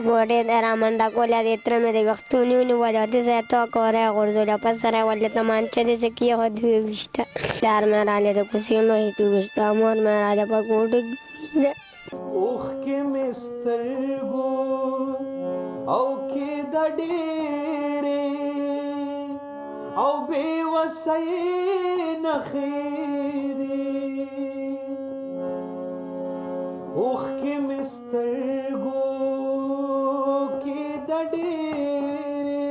ګوډې د رامنډه کوله د تره مې د ویښتو ونیولې د ځای تاک وری یې غورځولې په سر یې ولې تمانچه داسې کېښود وویشته پلار مې راغلی د کوڅې مخې کې وویشته مور مې راغلی په ګوډه کې اوښکې مې سترګو او کې د ډېرې او بې وسۍ نښې دي اوښکې مې سترګو کې د ډېرې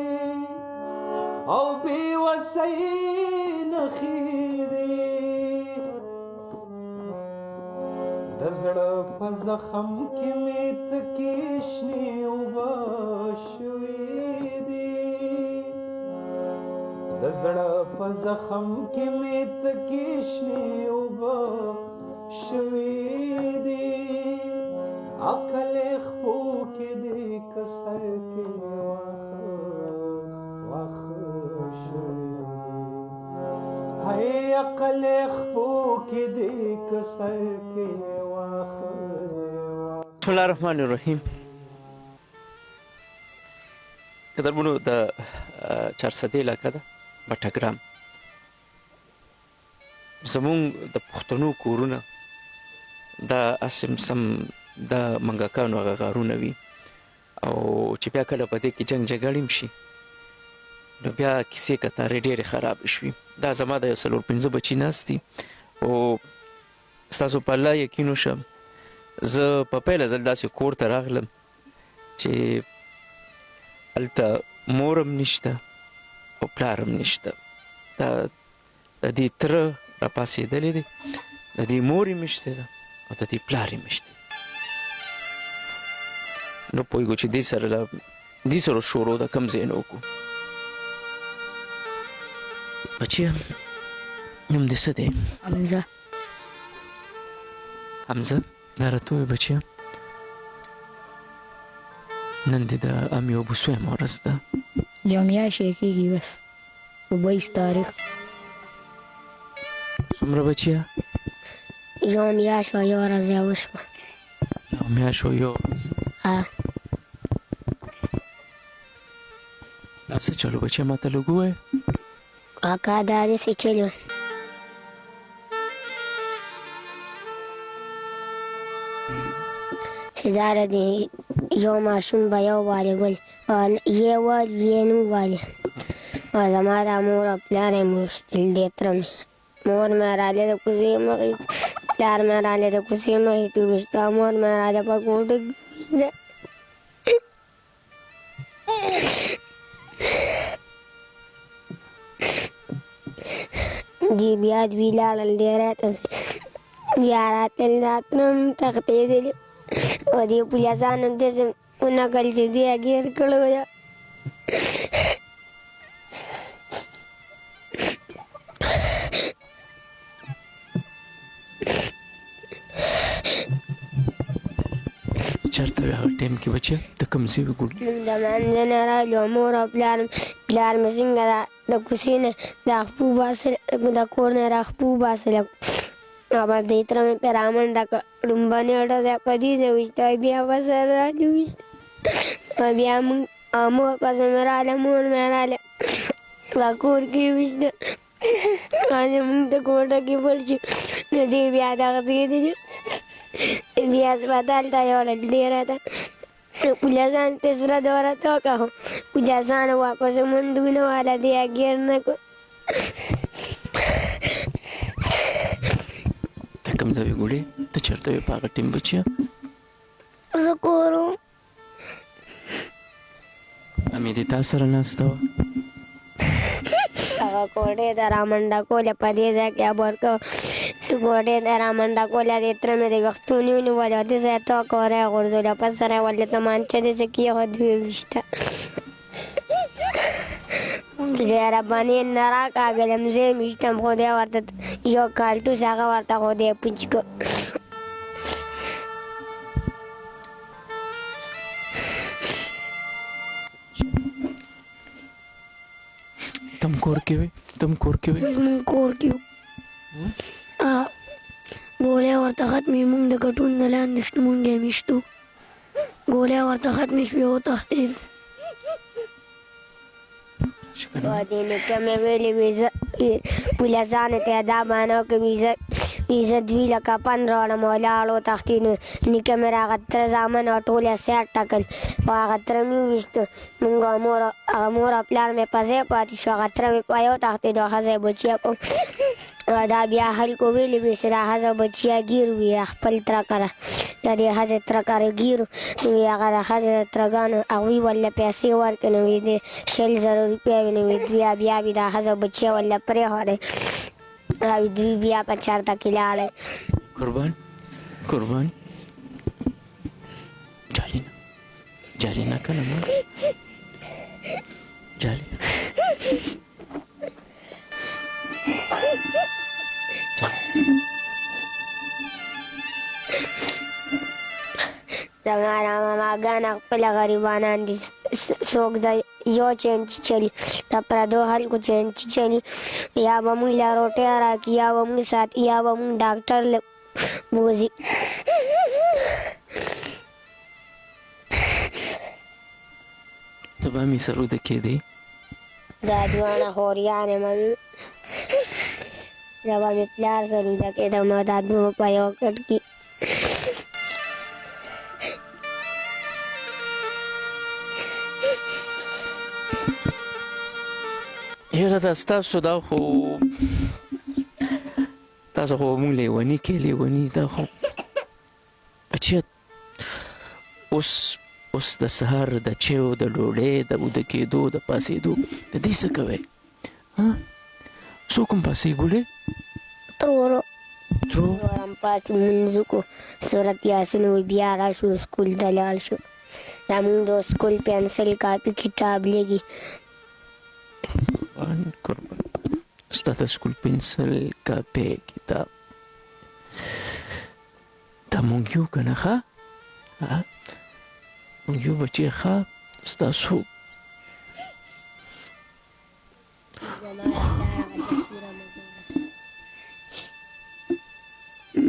او بې وسۍ نښې دي د زړه په زخم کې مې تکې شنې اوبه شوې دي د زړه په زخم کې مې تکې شنې اوبه شوې دي عقل یې خپو کې دی که سر کې واښه شوې دي هی عقل یې خپو کې دی که سر کې بسم الله الرحمن الرحیم. قدرمنو د چارسدې علاقه ده بټګرام زمونږ د پښتنو کورونه دا اسمسم د منګکانو هغه غارونه وي او چې بیا کله په دې کې جنګ جګړې شي نو بیا کیسې کتارې ډېرې خراب شوي. دا زما د 4-5 بچي ناست دي او ستاسو په الله یقین وشم زه په پیله ځل داسې کور ته راغلم چې هلته مور هم نشته او پلار هم نشته. دا د دې تره راپاڅېدلی دی د دې مور یې مشته ده او د دې پلار یې مشته نو پوهېږو چې دې سره شروع ده کوم ځای نه وکړو. بچیه نوم دې څه دی؟ حمزه. حمزه دا راته ووایه بچیه نن دې د امي او ابوسویم ورځ ده. یو میاشت یې کېږي بس په 22 تاریخ. څومره بچیه؟ یو میاشت او یو ورځ یې وشوه. یو میاشت او یو ورځ. دا څه چلو بچیه ماته لږ ووایه. کاکا دا داسې چل و چې دا د یو ماشوم به یو والي ګل یې وال یې نه والي او زما دا مور او پلار یې مې ویشتل دې تره مې مور مې راغلی د کوڅې مخې پلار مې راغلی د کوڅې مخې کې وویشته مور مې راغلی په ګوډه کې دی بیا دوی لاړل ډېری ته بیا راتلل دا تره هم تښتېدلي او دې پولیسانو داسې ونکړل چې دې ګیر کړی وه. چېرته وې هغه ټایم کې بچیه ته کوم ځای وې ګوډ؟ موږ د منځه نه راغلو مور او پلار مې څنګه د کوڅې نه راخپو باسله د کور نه راخپو باسله او بس دې تره مې پرې رامنډه کړه ړومبنۍ ډزه په دې ځای وویشته بیا به سره راجو ویشته او بیا موږ مور پسې مې راغله مور مې راغله په کور کې ویشته او زموږ د کوټه کې بل شو نو دې بیا تښتېدلي بیا هسپتال ته یوړل ډېره ده پولیسان ته سره دوره تا کړه پولیسانو واپس منډه ونیوله دې یې ګیر نه کړ. ته کوم ځای وې ګوډې؟ ته چېرته وې په هغه ټایم بچیه؟ زه کور وم. امې دې تا سره ناسته وه؟ هغه کوټې ته رامنډه کوله په دې ځای کې ورکوه چې کوټې ته رامنډه کوله دې تره مې د ویښتو ونیولې د ځای تاک وری یې غورځولې په سر یې ولې تمانچه داسې کېښود وویشته زه ربانې نه راکاږلم زه یې ویشتم خو دی ورته یو کالټوس هغه ورته خو دی پوچ کړ. تم کور کې وې؟ موږ کور کې وو. ګولۍ ورته ختمې موږ د کټون د لاندې شنه موږ یې ویشتو ګولۍ ګولۍ ورته ختمې شوې وتښتېد. په دې نیکه مې ویلې وې زه پوله ځانې ته دا بهانه وکړم زه 2 لکه پن راوړم او لاړ وتښتېد. نو نیکه مې راغه تره زامن او ټول یې سیټ ټکل او هغه تره مې وویسته. مونږ هغه مور او پلار مې په ځای پاتې شو. هغه تره مې په یو تښتېد او ښځه یې بچیه دا بیا خلکو ویلې وې چې دا ښځه بچیه ګیر وي خپل تره کره د دې ښځې تره کره ګیر نو هغه د ښځې د ترهګانو هغوی ورله پیسې ورکړې نو وې د 100,000 روپۍ وې نو وې بیا وې دا ښځه بچیه ورله پرېښودی او دوی بیا په چرته کې لاړی. قربان جارینا کنه ما جاری زما ماماګانې خپله غریبانان دي څوک د یو چین چلي د پردو خلکو چین چلي یا به موږ له روټۍ راکړي یا به موږ ساتي یا به موږ ډاکټر له بوځي. ته به مې سره وده کېدې دا دواړه خوریانې مې زه به مې پلار سره وده کېدم او دا دوه په یو کټ کې یاره دا ستاسو دا خو تاسو خو مونږ لیوني کې لیوني دا خو بچیه اوس د سهار د چایو د ډوډۍ د وده کېدو د پاسېدو د دې څه کوئ څوک هم پاسې ګولې ترورو هم پاتې لمونځ وکړو سورت یاسین وی بیا راشو سکول ته لاړ شو دا مونږ د سکول پنسل کاپي کتاب لګي قربان ستا د سکول پنسل کاپي کتاب دا مونږ یو که نه ښه مونږ یو بچی ښه ستاسو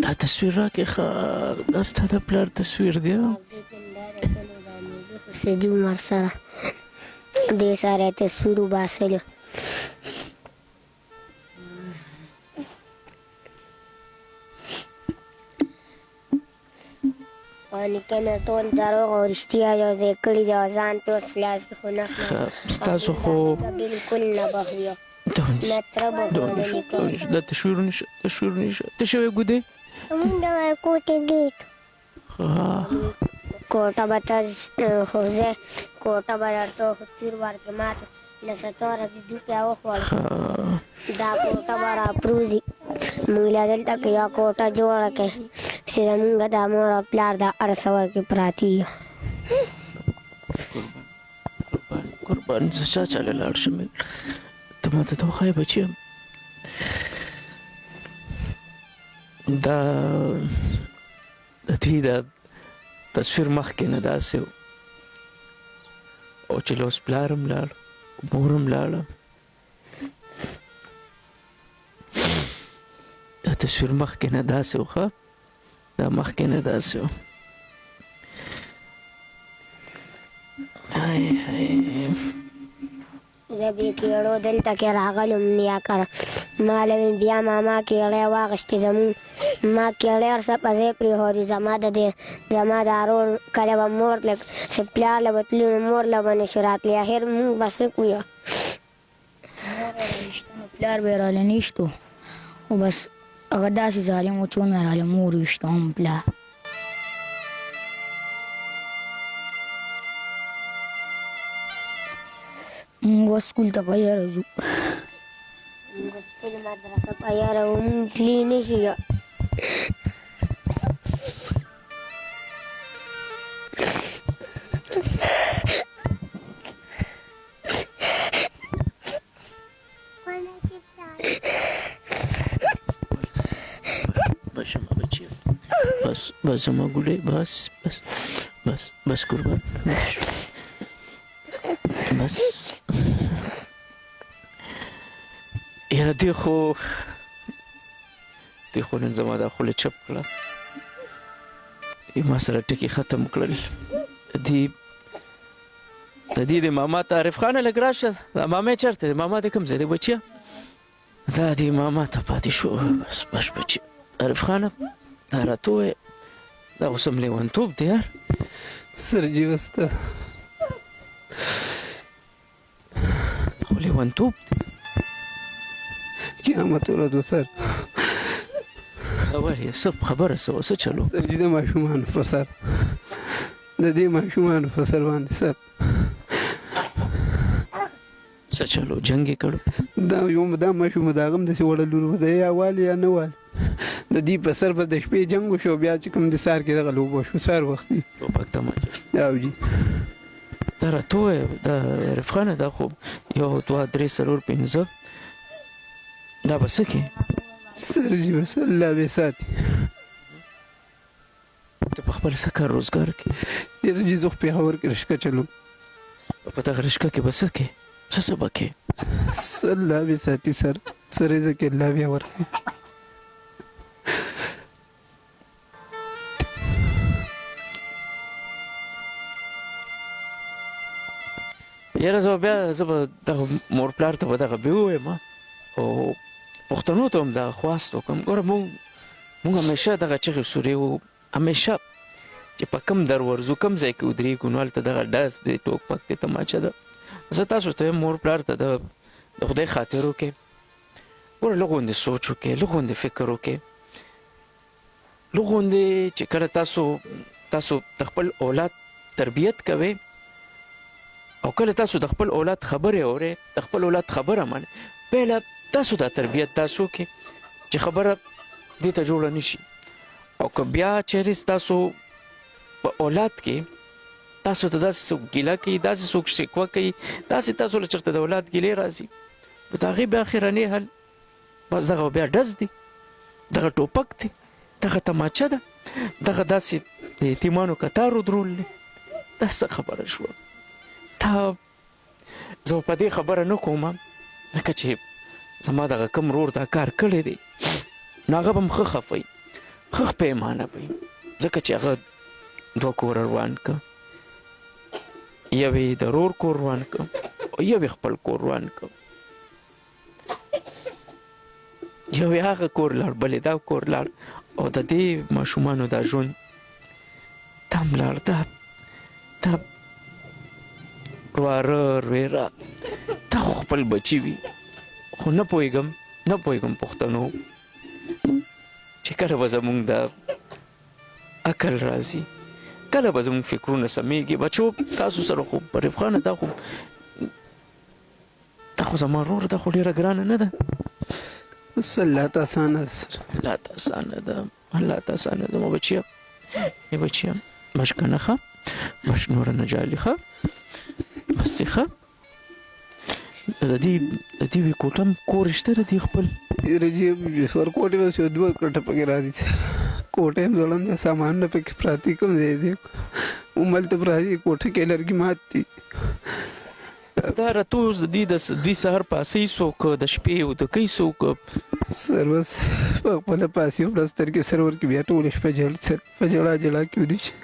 دا تصویر راکې ښه دا ستا د پلار تصویر دی سیدي عمر سره دې سره یې تصویر وباسلو نیکه مې ټول دروغ او رښتیا یو ځای کړي دي او ځان ته اوس لاس خو نه ستاسو خو بلکل نه بهویه نه تره بهویه دا تصویر نشه ته شوی ګودې مونږ د کوټې ګیټ کوټه به ته خو زه کوټه به درته خو تیر ورکړې ماته له ستوره دې دوپیا وخوړ دا کوټه به راپروزي مونږ له دلته کې یوه کوټه جوړه کړې چې زمونږ د مور او پلار دا هر څه ورکې پراتې وي قربان زه چا چاله لاړ شم ته ماته ته وښایه بچیه دا د دوی دا تصویر مخکې نه داسې و او چې له اوس پلار هم لاړ مور هم لاړه دا تصویر مخکې نه داسې و ښه دا مخکې نه داسې و زه بې کېړو دلته کې راغلم نیاکره ما له مې بیا ماما کېړی واخیستې زمونږ ما کېړی هر څه په ځای پرېښودې زما د ارور کله به مور لږ چې پلار له به تلو نو مور له به نشو راتلی اخر مونږ به څه کړو پلار به یې راله نشتو خو بس هغه داسې ظالم و چې ونه راله مور ویشته هم پلار مونږ سکول ته په یاره ځو مونږ سکول مدرسه په یاره و مونږ تللی نه شو بس زما ګولې بس قربان بس یاره دې خو نن زما دا خوله چپ کړه ما سره ټکي ختم کړل د دې د ماما ته عارف خانه لږ راشه دا ماما یې چېرته دی ماما د کوم ځای دی بچیه دا دې ماما ته پاتې شو بس بس بچي عارف خانه دا راته ووایه دا اوس هم لیونتوب دی یار سر جی استاد خو لیونتوب دی قیامت ورځ و سر خبر یې څه خبره څه وه څه چلو سر جی د ماشومانو په سر د دې ماشومانو په سر باندې سر څه چلو جنګ یې کړو دا ماشوم د هغه هم داسې وړه لور و د یا وال یا نه وال د دې په سر به د شپې جنګ وشو بیا چې کوم د سهار کې دغه لوبه وشو سهار وختي ټوپک تماچه او جي دا راته ووایه دا عارف خانه دا خو 1 2 3 4 5 دا به څه کې سر جي بس الله به ساتي ته په خپل څه کار روزګار کې ډېر جي زه خو پېښور کې رشکه چلوم په دغه رشکه کې به څه کې څه به کې الله به ساتي سر رزق یې الله بیا ورکوي یاره زه به دغه مور پلار ته به دغه بیا ووایم او پښتنو ته هم دغه خواست وکړم ګوره مونږ همیشه دغه چغې سورې وو همیشه چې په کم در ورځو کم ځای کې ودرېږو نو هلته دغه ډز دی ټوپک دی تماچه ده زه تاسو ته مور پلار ته د خدای خاطر وکړئ ګوره لږ غوندې سوچ وکړئ لږ غوندې فکر وکړئ لږ غوندې چې کله تاسو د خپل اولاد تربیت کوئ او کله تاسو د خپل اولاد خبرې اورئ د خپل اولاد خبره منئ پهله تاسو دا تربیت تاسو وکړئ چې خبره دې ته جوړه نه شي او که بیا چېرې ستاسو په اولاد کې تاسو ته داسې څوک ګیله کوي داسې څوک شکوه کوي داسې تاسو له چېرته د اولاد ګیلې راځي نو د هغې بیا اخرنی حل بس دغه بیا ډز دی دغه ټوپک دی دغه تماچه ده دغه داسې د یتیمانو کتار ودرول دی دا څه خبره شوه زه په دې خبره نه کوم ځکه چې زما دغه کم رور دا کار کړی دی نو هغه به م ښه خفوي ښه پیمانه به ځکه چې هغه 2 کوره روان که یو یې د رور کور روان که او یو یې خپل کور روان که یو یې هغه کور لاړ بل یې دا کور لاړ او د دې ماشومانو دا ژوند دا هم لاړ دا رواره رویره دا خو خپل بچي وي خو نه پوهېږم پښتنو چې کله به زمونږ د عقل راځي کله به زمونږ فکرونه سمیږي بچو تاسو سره خو عارف خانه دا خو زما رور دا خو ډېره ګرانه نه ده بس الله ته اسانه ده سر الله ته اسانه ده ما بچیه مش کنه ښه مش نوره نه جالي ښه بس دی ښه د دې وی کوټه کور شته د دې خپل رجیب ورکوټې بس 2 کوټه پکې راځي سر کوټه هم ځوړند سامان نه پکې پراتی کوم ځای دی هملته پراتی کوټه کې لرګي مات دي دا راته اوس د دوی سهار پاسې څوک د شپې او د کوي څوک سر بس په خپله پاسې وړه سترګې سر ورکړي بیا ټوله شپه ژړ سر په ژړا کې ودي شي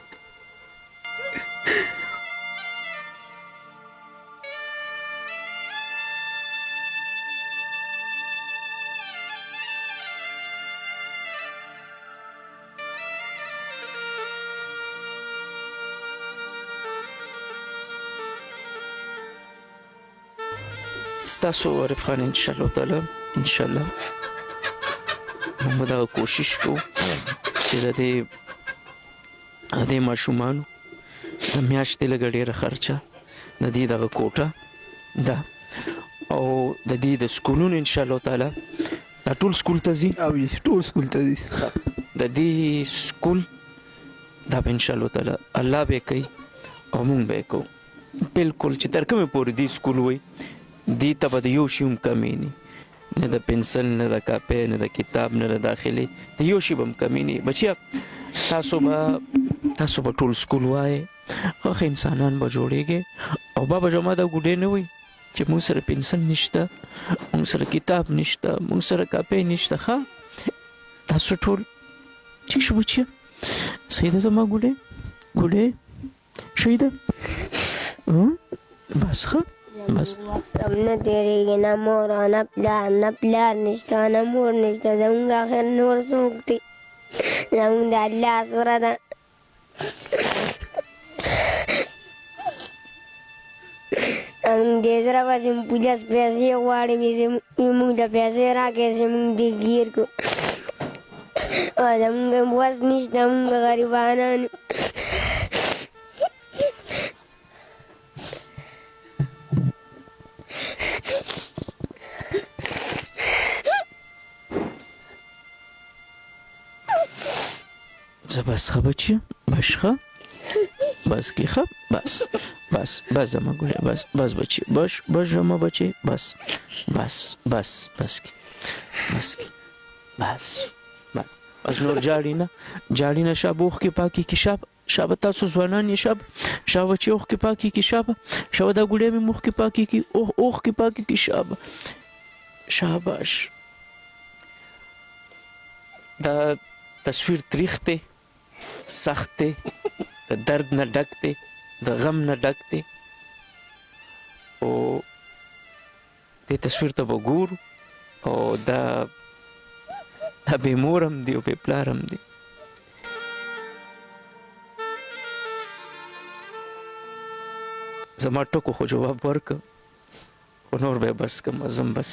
ستاسو عارف خان انشاءالله تعالی انشاءالله موږ به دغه کوشش کوو چې د دې ماشومانو د میاشتې لږه ډېره خرچه د دې دغه کوټه ده او د دې د سکولونو انشاءالله تعالی دا ټول سکول ته ځي ټول سکول ته ځي د دې سکول دا به انشاءالله تعالی الله به کوي او موږ به یې کوو بالکل چې تر کومې پورې دې سکول وایي دې ته به د یو شي هم کمی نه د پنسل نه د کاپۍ نه د کتاب نه د داخلې د یو شي به هم کمی نه بچیه تاسو به ټول سکول وایې ښه انسانان به جوړېږئ او بابا جما دا ګوډې نه وایي چې موږ سره پنسل نشته موږ سره کتاب نشته موږ سره کاپۍ نشته ښه تاسو ټول ټیک شو بچیه صحیح ده زما ګوډې شوي ده بس ښه بس وخت هم نه تېرېږي، نه مور او نه پلار، نه پلار نشته نه مور نشته، زمونږ آخر نور څوک دی؟ زمونږ د الله سره ده. زمونږ دې سره به چې پولیس پیسې غواړي زمونږ ته پیسې راکړې چې مونږ دې ګیر کړو، او زمونږ وس نشته، مونږ غریبانان یو. زه بس ښه بچیه بس ښه بس کې ښه بس بس بس زما ګلې بس بس بچی بس بس زما بچی بس بس بس بس کې بس کې بس بس بس نور جاړي نه شابه اوښکې پاکې کې شابه تاسو ځوانان یې شابه چې اوښکې پاکې کې شابه دا ګلې مې اوښکې پاکې کې اوښکې پاکې کې شاباش. دا تصویر تریخ دی، سخت دی، د درد نه ډک دی، د غم نه ډک دی، او دې تصویر ته به ګورو او دا بې مور هم دی او بې پلار هم دی. زما ټکو خو جواب ورکړه، خو نور به یې بس کړم، زم بس